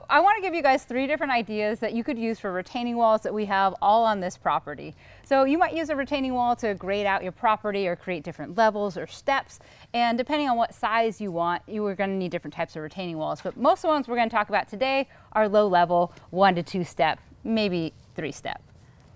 I want to give you guys 3 different ideas that you could use for retaining walls that we have all on this property. So you might use a retaining wall to grade out your property or create different levels or steps. And depending on what size you want, you are going to need different types of retaining walls. But most of the ones we're going to talk about today are low level, 1 to 2 step, maybe 3 step.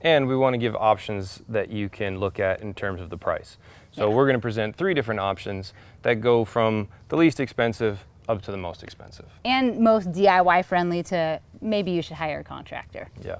And we want to give options that you can look at in terms of the price. So we're going to present 3 different options that go from the least expensive up to the most expensive. And most DIY friendly to maybe you should hire a contractor. Yeah.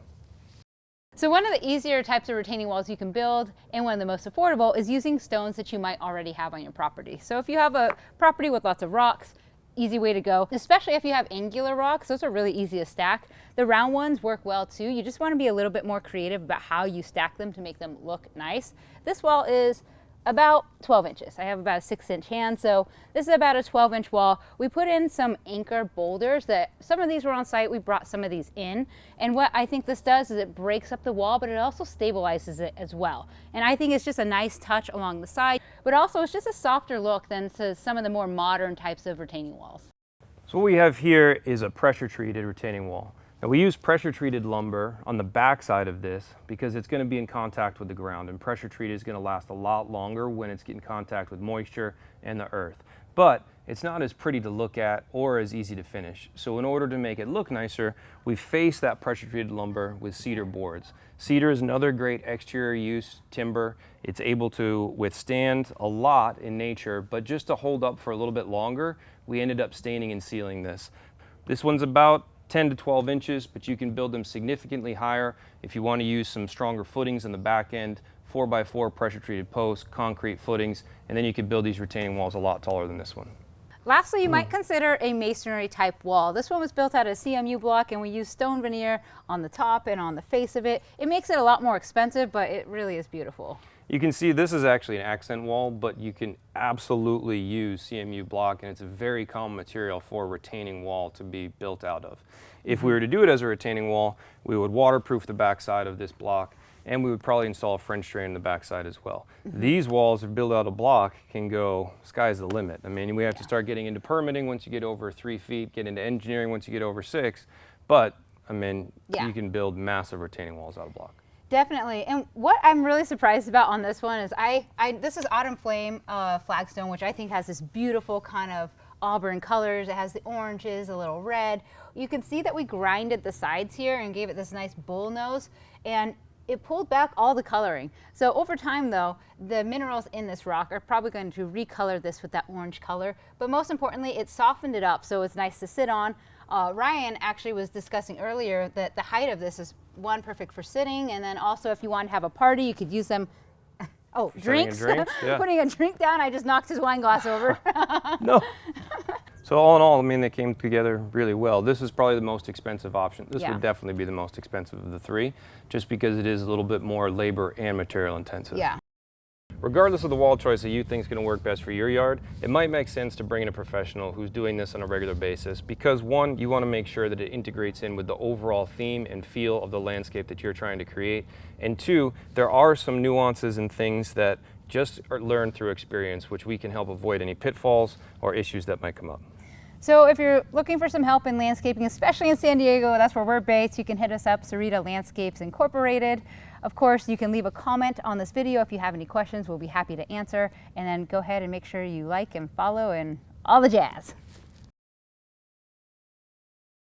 So one of the easier types of retaining walls you can build, and one of the most affordable, is using stones that you might already have on your property. So if you have a property with lots of rocks, easy way to go, especially if you have angular rocks. Those are really easy to stack. The round ones work well too. You just want to be a little bit more creative about how you stack them to make them look nice. This wall is about 12 inches. I have about a 6-inch hand, so this is about a 12-inch wall. We put in some anchor boulders that some of these were on site. We brought some of these in, and what I think this does is it breaks up the wall, but it also stabilizes it as well. And I think it's just a nice touch along the side, but also it's just a softer look than to some of the more modern types of retaining walls. So what we have here is a pressure treated retaining wall. Now we use pressure treated lumber on the back side of this because it's going to be in contact with the ground, and pressure treated is going to last a lot longer when it's in contact with moisture and the earth. But it's not as pretty to look at or as easy to finish. So in order to make it look nicer, we face that pressure treated lumber with cedar boards. Cedar is another great exterior use timber. It's able to withstand a lot in nature, but just to hold up for a little bit longer, we ended up staining and sealing this. This one's about 10 to 12 inches, but you can build them significantly higher if you want to use some stronger footings in the back end, 4x4 pressure treated posts, concrete footings, and then you could build these retaining walls a lot taller than this one. Lastly, you might consider a masonry type wall. This one was built out of CMU block, and we used stone veneer on the top and on the face of it. It makes it a lot more expensive, but it really is beautiful. You can see this is actually an accent wall, but you can absolutely use CMU block, and it's a very common material for a retaining wall to be built out of. If we were to do it as a retaining wall, we would waterproof the backside of this block, and we would probably install a French drain in the backside as well. These walls, if built out of block, can go, sky's the limit. I mean, we have to start getting into permitting once you get over 3 feet, get into engineering once you get over 6, but I mean, you can build massive retaining walls out of block. Definitely. And what I'm really surprised about on this one is this is Autumn Flame flagstone, which I think has this beautiful kind of auburn colors. It has the oranges, a little red. You can see that we grinded the sides here and gave it this nice bull nose, and it pulled back all the coloring. So over time though, the minerals in this rock are probably going to recolor this with that orange color, but most importantly, it softened it up so it's nice to sit on. Ryan actually was discussing earlier that the height of this is perfect for sitting, and then also if you want to have a party, you could use them. Oh, drinks. Yeah. Putting a drink down, I just knocked his wine glass over. No. So all in all, I mean, they came together really well. This is probably the most expensive option. This would definitely be the most expensive of the 3, just because it is a little bit more labor and material intensive. Yeah. Regardless of the wall choice that you think is going to work best for your yard, it might make sense to bring in a professional who's doing this on a regular basis, because 1, you want to make sure that it integrates in with the overall theme and feel of the landscape that you're trying to create, and 2, there are some nuances and things that just are learned through experience, which we can help avoid any pitfalls or issues that might come up. So if you're looking for some help in landscaping, especially in San Diego, that's where we're based, you can hit us up, Sarita Landscapes Incorporated. Of course, you can leave a comment on this video if you have any questions. We'll be happy to answer. And then go ahead and make sure you like and follow and all the jazz.